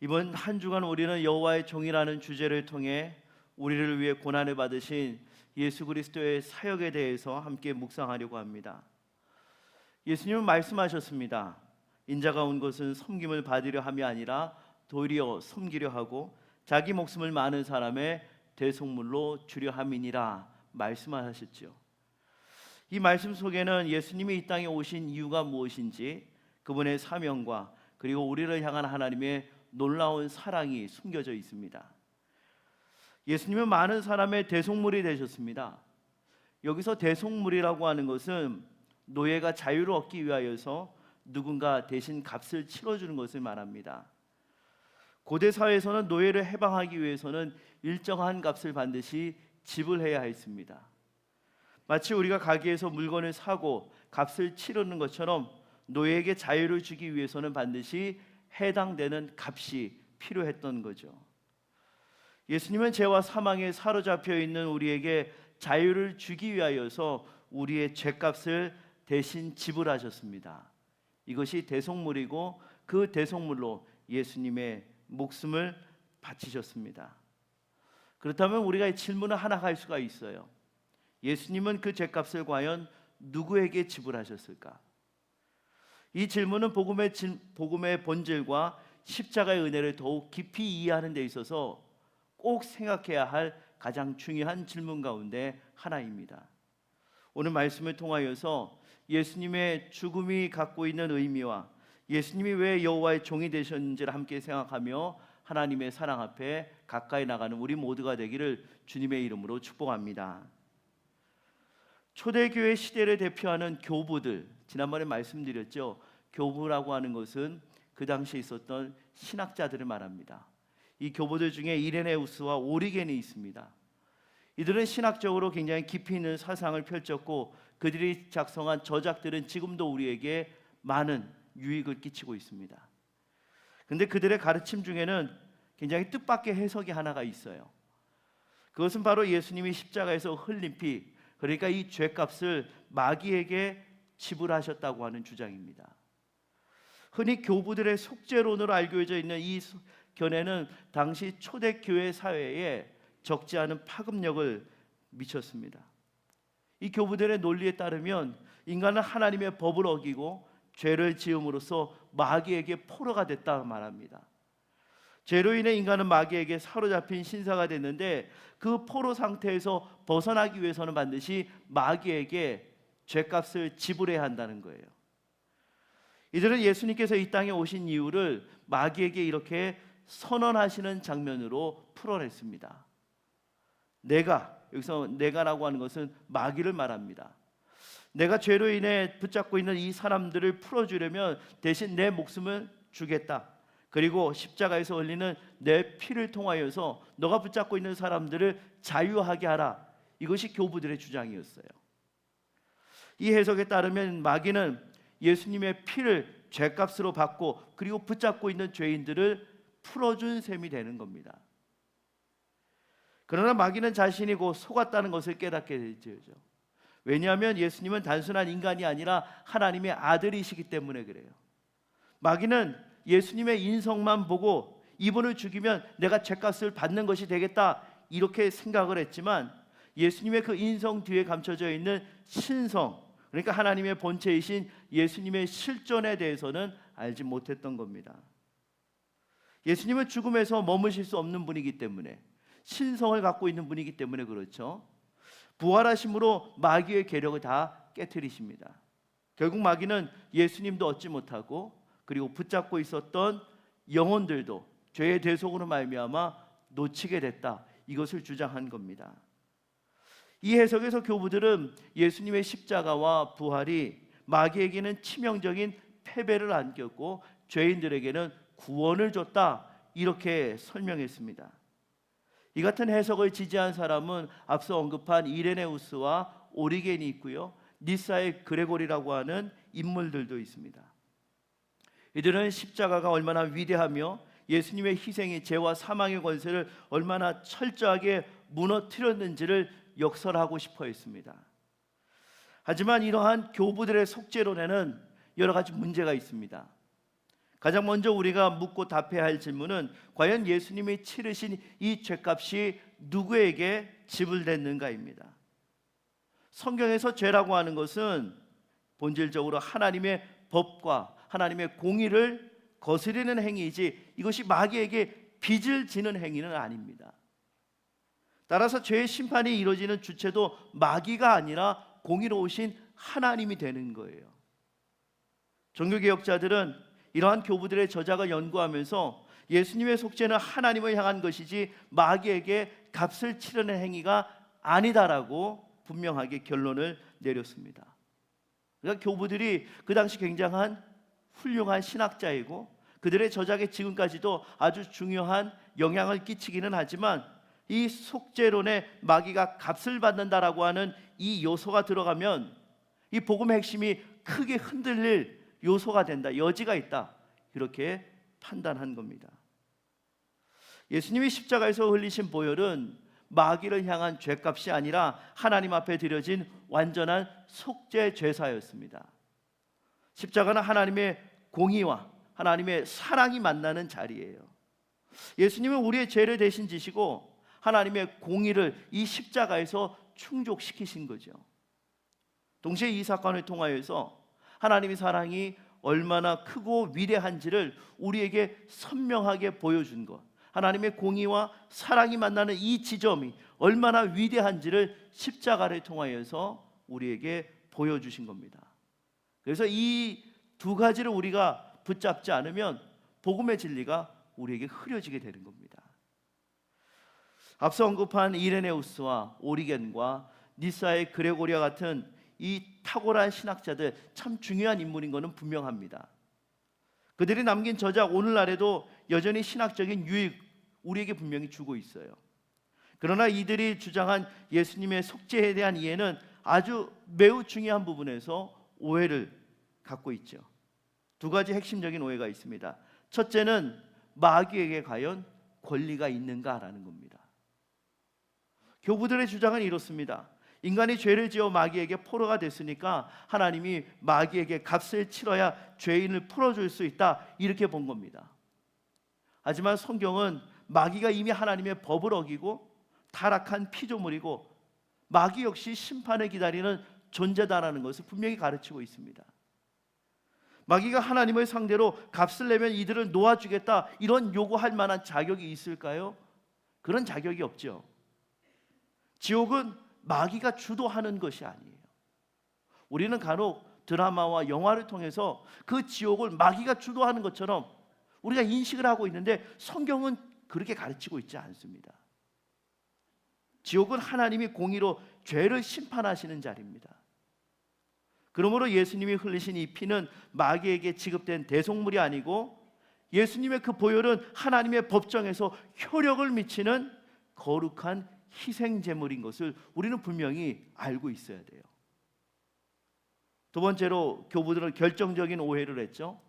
이번 한 주간 우리는 여호와의 종이라는 주제를 통해 우리를 위해 고난을 받으신 예수 그리스도의 사역에 대해서 함께 묵상하려고 합니다. 예수님은 말씀하셨습니다. 인자가 온 것은 섬김을 받으려 함이 아니라 도리어 섬기려 하고 자기 목숨을 많은 사람의 대속물로 주려 함이니라 말씀하셨죠. 이 말씀 속에는 예수님이 이 땅에 오신 이유가 무엇인지, 그분의 사명과 그리고 우리를 향한 하나님의 놀라운 사랑이 숨겨져 있습니다. 예수님은 많은 사람의 대속물이 되셨습니다. 여기서 대속물이라고 하는 것은 노예가 자유를 얻기 위하여서 누군가 대신 값을 치러주는 것을 말합니다. 고대 사회에서는 노예를 해방하기 위해서는 일정한 값을 반드시 지불해야 했습니다. 마치 우리가 가게에서 물건을 사고 값을 치르는 것처럼 노예에게 자유를 주기 위해서는 반드시 해당되는 값이 필요했던 거죠. 예수님은 죄와 사망에 사로잡혀 있는 우리에게 자유를 주기 위하여서 우리의 죄값을 대신 지불하셨습니다. 이것이 대속물이고 그 대속물로 예수님의 목숨을 바치셨습니다. 그렇다면 우리가 질문을 하나 할 수가 있어요. 예수님은 그 죄값을 과연 누구에게 지불하셨을까? 이 질문은 복음의 본질과 십자가의 은혜를 더욱 깊이 이해하는 데 있어서 꼭 생각해야 할 가장 중요한 질문 가운데 하나입니다. 오늘 말씀을 통하여서 예수님의 죽음이 갖고 있는 의미와 예수님이 왜 여호와의 종이 되셨는지를 함께 생각하며 하나님의 사랑 앞에 가까이 나가는 우리 모두가 되기를 주님의 이름으로 축복합니다. 초대교회 시대를 대표하는 교부들, 지난번에 말씀드렸죠. 교부라고 하는 것은 그 당시에 있었던 신학자들을 말합니다. 이 교부들 중에 이레네우스와 오리겐이 있습니다. 이들은 신학적으로 굉장히 깊이 있는 사상을 펼쳤고 그들이 작성한 저작들은 지금도 우리에게 많은 유익을 끼치고 있습니다. 그런데 그들의 가르침 중에는 굉장히 뜻밖의 해석이 하나가 있어요. 그것은 바로 예수님이 십자가에서 흘린 피, 그러니까 이 죄값을 마귀에게 지불하셨다고 하는 주장입니다. 흔히 교부들의 속죄론으로 알려져 있는 이 견해는 당시 초대교회 사회에 적지 않은 파급력을 미쳤습니다. 이 교부들의 논리에 따르면 인간은 하나님의 법을 어기고 죄를 지음으로써 마귀에게 포로가 됐다 말합니다. 죄로 인해 인간은 마귀에게 사로잡힌 신사가 됐는데 그 포로 상태에서 벗어나기 위해서는 반드시 마귀에게 죄값을 지불해야 한다는 거예요. 이들은 예수님께서 이 땅에 오신 이유를 마귀에게 이렇게 선언하시는 장면으로 풀어냈습니다. 여기서 내가라고 하는 것은 마귀를 말합니다. 내가 죄로 인해 붙잡고 있는 이 사람들을 풀어주려면 대신 내 목숨을 주겠다. 그리고 십자가에서 흘리는 내 피를 통하여서 너가 붙잡고 있는 사람들을 자유하게 하라. 이것이 교부들의 주장이었어요. 이 해석에 따르면 마귀는 예수님의 피를 죄값으로 받고 그리고 붙잡고 있는 죄인들을 풀어준 셈이 되는 겁니다. 그러나 마귀는 자신이 곧 속았다는 것을 깨닫게 되죠. 왜냐하면 예수님은 단순한 인간이 아니라 하나님의 아들이시기 때문에 그래요. 마귀는 예수님의 인성만 보고 이분을 죽이면 내가 죄값을 받는 것이 되겠다 이렇게 생각을 했지만 예수님의 그 인성 뒤에 감춰져 있는 신성, 그러니까 하나님의 본체이신 예수님의 실존에 대해서는 알지 못했던 겁니다. 예수님은 죽음에서 머무실 수 없는 분이기 때문에, 신성을 갖고 있는 분이기 때문에 그렇죠. 부활하심으로 마귀의 계력을 다 깨트리십니다. 결국 마귀는 예수님도 얻지 못하고 그리고 붙잡고 있었던 영혼들도 죄의 대속으로 말미암아 놓치게 됐다. 이것을 주장한 겁니다. 이 해석에서 교부들은 예수님의 십자가와 부활이 마귀에게는 치명적인 패배를 안겼고 죄인들에게는 구원을 줬다. 이렇게 설명했습니다. 이 같은 해석을 지지한 사람은 앞서 언급한 이레네우스와 오리겐이 있고요. 니사의 그레고리라고 하는 인물들도 있습니다. 이들은 십자가가 얼마나 위대하며 예수님의 희생이 죄와 사망의 권세를 얼마나 철저하게 무너뜨렸는지를 역설하고 싶어 했습니다. 하지만 이러한 교부들의 속죄론에는 여러 가지 문제가 있습니다. 가장 먼저 우리가 묻고 답해야 할 질문은 과연 예수님이 치르신 이 죄값이 누구에게 지불됐는가입니다. 성경에서 죄라고 하는 것은 본질적으로 하나님의 법과 하나님의 공의를 거스르는 행위이지 이것이 마귀에게 빚을 지는 행위는 아닙니다. 따라서 죄의 심판이 이루어지는 주체도 마귀가 아니라 공의로우신 하나님이 되는 거예요. 종교개혁자들은 이러한 교부들의 저작을 연구하면서 예수님의 속죄는 하나님을 향한 것이지 마귀에게 값을 치르는 행위가 아니다라고 분명하게 결론을 내렸습니다. 그러니까 교부들이 그 당시 굉장한 훌륭한 신학자이고 그들의 저작에 지금까지도 아주 중요한 영향을 끼치기는 하지만 이 속죄론에 마귀가 값을 받는다라고 하는 이 요소가 들어가면 이 복음의 핵심이 크게 흔들릴 요소가 된다, 여지가 있다, 이렇게 판단한 겁니다. 예수님이 십자가에서 흘리신 보혈은 마귀를 향한 죄값이 아니라 하나님 앞에 드려진 완전한 속죄 제사였습니다. 십자가는 하나님의 공의와 하나님의 사랑이 만나는 자리예요. 예수님은 우리의 죄를 대신 지시고 하나님의 공의를 이 십자가에서 충족시키신 거죠. 동시에 이 사건을 통하여서 하나님의 사랑이 얼마나 크고 위대한지를 우리에게 선명하게 보여준 것, 하나님의 공의와 사랑이 만나는 이 지점이 얼마나 위대한지를 십자가를 통하여서 우리에게 보여주신 겁니다. 그래서 이 두 가지를 우리가 붙잡지 않으면 복음의 진리가 우리에게 흐려지게 되는 겁니다. 앞서 언급한 이레네우스와 오리겐과 니사의 그레고리아 같은 이 탁월한 신학자들, 참 중요한 인물인 것은 분명합니다. 그들이 남긴 저작 오늘날에도 여전히 신학적인 유익 우리에게 분명히 주고 있어요. 그러나 이들이 주장한 예수님의 속죄에 대한 이해는 아주 매우 중요한 부분에서 오해를 갖고 있죠. 두 가지 핵심적인 오해가 있습니다. 첫째는 마귀에게 과연 권리가 있는가라는 겁니다. 교부들의 주장은 이렇습니다. 인간이 죄를 지어 마귀에게 포로가 됐으니까 하나님이 마귀에게 값을 치러야 죄인을 풀어줄 수 있다, 이렇게 본 겁니다. 하지만 성경은 마귀가 이미 하나님의 법을 어기고 타락한 피조물이고 마귀 역시 심판을 기다리는 존재다라는 것을 분명히 가르치고 있습니다. 마귀가 하나님을 상대로 값을 내면 이들을 놓아주겠다, 이런 요구할 만한 자격이 있을까요? 그런 자격이 없죠. 지옥은 마귀가 주도하는 것이 아니에요. 우리는 간혹 드라마와 영화를 통해서 그 지옥을 마귀가 주도하는 것처럼 우리가 인식을 하고 있는데 성경은 그렇게 가르치고 있지 않습니다. 지옥은 하나님이 공의로 죄를 심판하시는 자리입니다. 그러므로 예수님이 흘리신 이 피는 마귀에게 지급된 대속물이 아니고 예수님의 그 보혈은 하나님의 법정에서 효력을 미치는 거룩한 희생제물인 것을 우리는 분명히 알고 있어야 돼요. 두 번째로 교부들은 결정적인 오해를 했죠.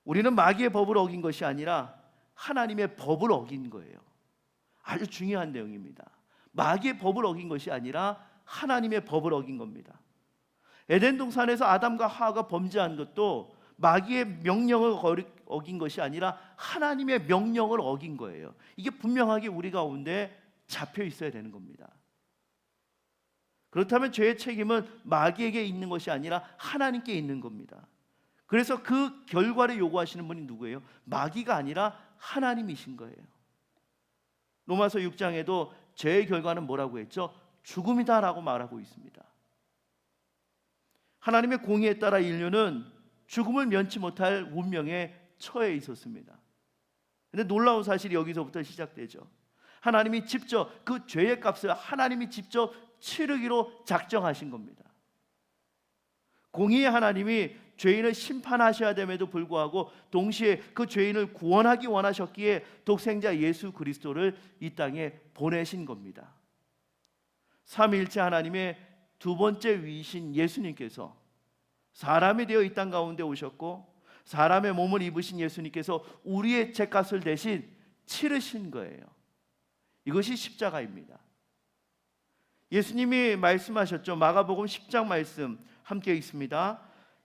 우리는 마귀의 법을 어긴 것이 아니라 하나님의 법을 어긴 거예요. 아주 중요한 내용입니다. 마귀의 법을 어긴 것이 아니라 하나님의 법을 어긴 겁니다. 에덴 동산에서 아담과 하와가 범죄한 것도 마귀의 명령을 어긴 것이 아니라 하나님의 명령을 어긴 거예요. 이게 분명하게 우리 가운데 잡혀 있어야 되는 겁니다. 그렇다면 죄의 책임은 마귀에게 있는 것이 아니라 하나님께 있는 겁니다. 그래서 그 결과를 요구하시는 분이 누구예요? 마귀가 아니라 하나님이신 거예요. 로마서 6장에도 죄의 결과는 뭐라고 했죠? 죽음이다라고 말하고 있습니다. 하나님의 공의에 따라 인류는 죽음을 면치 못할 운명에 처해 있었습니다. 그런데 놀라운 사실이 여기서부터 시작되죠. 하나님이 직접 그 죄의 값을 하나님이 직접 치르기로 작정하신 겁니다. 공의의 하나님이 죄인을 심판하셔야 됨에도 불구하고 동시에 그 죄인을 구원하기 원하셨기에 독생자 예수 그리스도를 이 땅에 보내신 겁니다. 삼위일체 하나님의 두 번째 위이신 예수님께서 사람이 되어 이 땅 가운데 오셨고 사람의 몸을 입으신 예수님께서 우리의 죄값을 대신 치르신 거예요. 이것이 십자가입니다. 예수님이 말씀하셨죠. 마가복음 10장 말씀 함께 있습니다.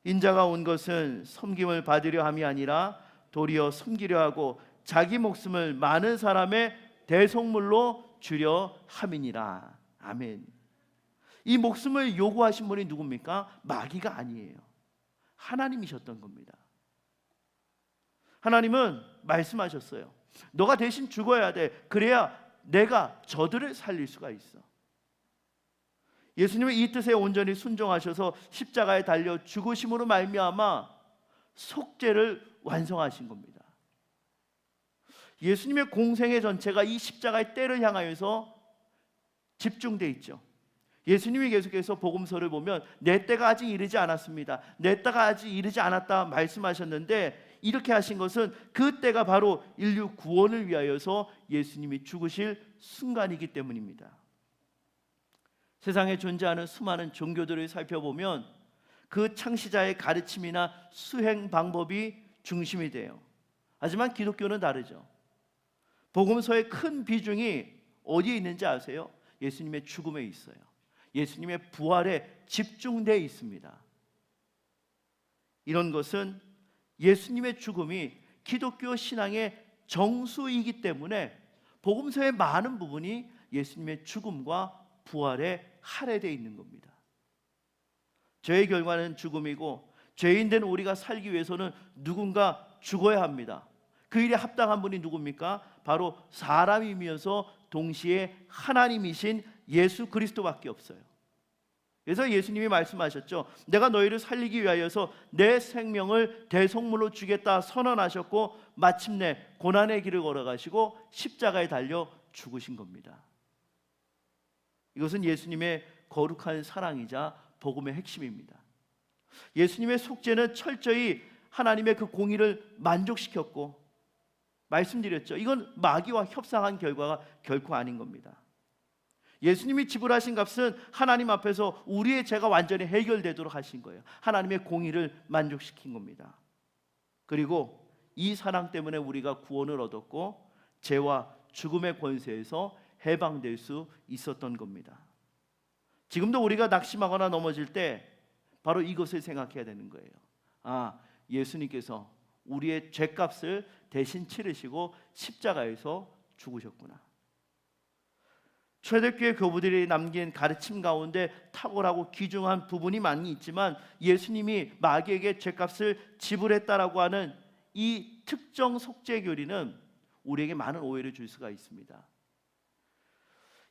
인자가 온 것은 섬김을 받으려 함이 아니라 도리어 섬기려 하고 자기 목숨을 많은 사람의 대속물로 주려 함이니라. 아멘. 이 목숨을 요구하신 분이 누굽니까? 마귀가 아니에요. 하나님이셨던 겁니다. 하나님은 말씀하셨어요. 너가 대신 죽어야 돼. 그래야 내가 저들을 살릴 수가 있어. 예수님은 이 뜻에 온전히 순종하셔서 십자가에 달려 죽으심으로 말미암아 속죄를 완성하신 겁니다. 예수님의 공생의 전체가 이 십자가의 때를 향하여서 집중되어 있죠. 예수님이 계속해서 복음서를 보면 내 때가 아직 이르지 않았습니다, 내 때가 아직 이르지 않았다 말씀하셨는데, 이렇게 하신 것은 그 때가 바로 인류 구원을 위하여서 예수님이 죽으실 순간이기 때문입니다. 세상에 존재하는 수많은 종교들을 살펴보면 그 창시자의 가르침이나 수행 방법이 중심이 돼요. 하지만 기독교는 다르죠. 복음서의 큰 비중이 어디에 있는지 아세요? 예수님의 죽음에 있어요. 예수님의 부활에 집중되어 있습니다. 이런 것은 예수님의 죽음이 기독교 신앙의 정수이기 때문에 복음서의 많은 부분이 예수님의 죽음과 부활에 할애되어 있는 겁니다. 죄의 결과는 죽음이고 죄인된 우리가 살기 위해서는 누군가 죽어야 합니다. 그 일에 합당한 분이 누굽니까? 바로 사람이면서 동시에 하나님이신 예수 그리스도밖에 없어요. 그래서 예수님이 말씀하셨죠. 내가 너희를 살리기 위하여서 내 생명을 대속물로 주겠다 선언하셨고 마침내 고난의 길을 걸어가시고 십자가에 달려 죽으신 겁니다. 이것은 예수님의 거룩한 사랑이자 복음의 핵심입니다. 예수님의 속죄는 철저히 하나님의 그 공의를 만족시켰고, 말씀드렸죠. 이건 마귀와 협상한 결과가 결코 아닌 겁니다. 예수님이 지불하신 값은 하나님 앞에서 우리의 죄가 완전히 해결되도록 하신 거예요. 하나님의 공의를 만족시킨 겁니다. 그리고 이 사랑 때문에 우리가 구원을 얻었고 죄와 죽음의 권세에서 해방될 수 있었던 겁니다. 지금도 우리가 낙심하거나 넘어질 때 바로 이것을 생각해야 되는 거예요. 아, 예수님께서 우리의 죄값을 대신 치르시고 십자가에서 죽으셨구나. 초대교회 교부들이 남긴 가르침 가운데 탁월하고 귀중한 부분이 많이 있지만 예수님이 마귀에게 죄값을 지불했다라고 하는 이 특정 속죄 교리는 우리에게 많은 오해를 줄 수가 있습니다.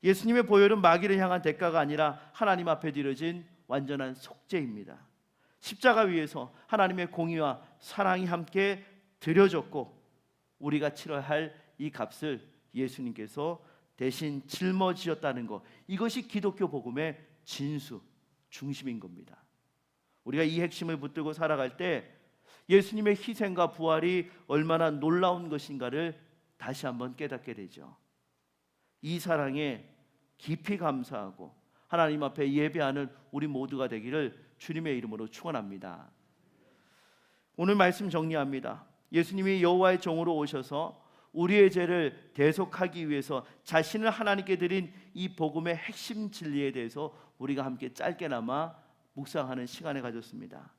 예수님의 보혈은 마귀를 향한 대가가 아니라 하나님 앞에 드려진 완전한 속죄입니다. 십자가 위에서 하나님의 공의와 사랑이 함께 드려졌고 우리가 치러야 할 이 값을 예수님께서 대신 짊어지셨다는 것, 이것이 기독교 복음의 진수, 중심인 겁니다. 우리가 이 핵심을 붙들고 살아갈 때 예수님의 희생과 부활이 얼마나 놀라운 것인가를 다시 한번 깨닫게 되죠. 이 사랑에 깊이 감사하고 하나님 앞에 예배하는 우리 모두가 되기를 주님의 이름으로 축원합니다. 오늘 말씀 정리합니다. 예수님이 여호와의 종으로 오셔서 우리의 죄를 대속하기 위해서 자신을 하나님께 드린 이 복음의 핵심 진리에 대해서 우리가 함께 짧게나마 묵상하는 시간을 가졌습니다.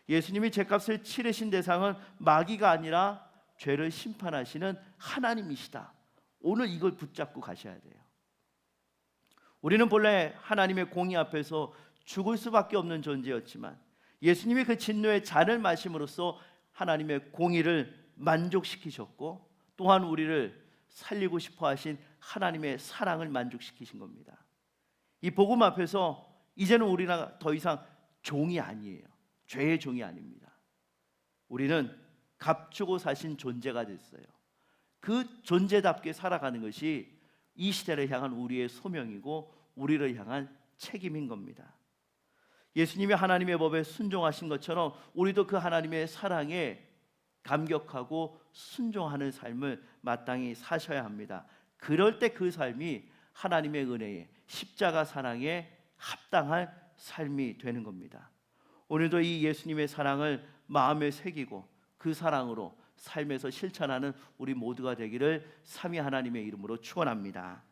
예수님이 죄값을 치르신 대상은 마귀가 아니라 죄를 심판하시는 하나님이시다. 오늘 이걸 붙잡고 가셔야 돼요. 우리는 본래 하나님의 공의 앞에서 죽을 수밖에 없는 존재였지만 예수님이 그 진노의 잔을 마심으로써 하나님의 공의를 만족시키셨고 또한 우리를 살리고 싶어 하신 하나님의 사랑을 만족시키신 겁니다. 이 복음 앞에서 이제는 우리는 더 이상 종이 아니에요. 죄의 종이 아닙니다. 우리는 값주고 사신 존재가 됐어요. 그 존재답게 살아가는 것이 이 시대를 향한 우리의 소명이고 우리를 향한 책임인 겁니다. 예수님이 하나님의 법에 순종하신 것처럼 우리도 그 하나님의 사랑에 감격하고 순종하는 삶을 마땅히 사셔야 합니다. 그럴 때 그 삶이 하나님의 은혜에 십자가 사랑에 합당한 삶이 되는 겁니다. 오늘도 이 예수님의 사랑을 마음에 새기고 그 사랑으로 삶에서 실천하는 우리 모두가 되기를 삼위 하나님의 이름으로 축원합니다.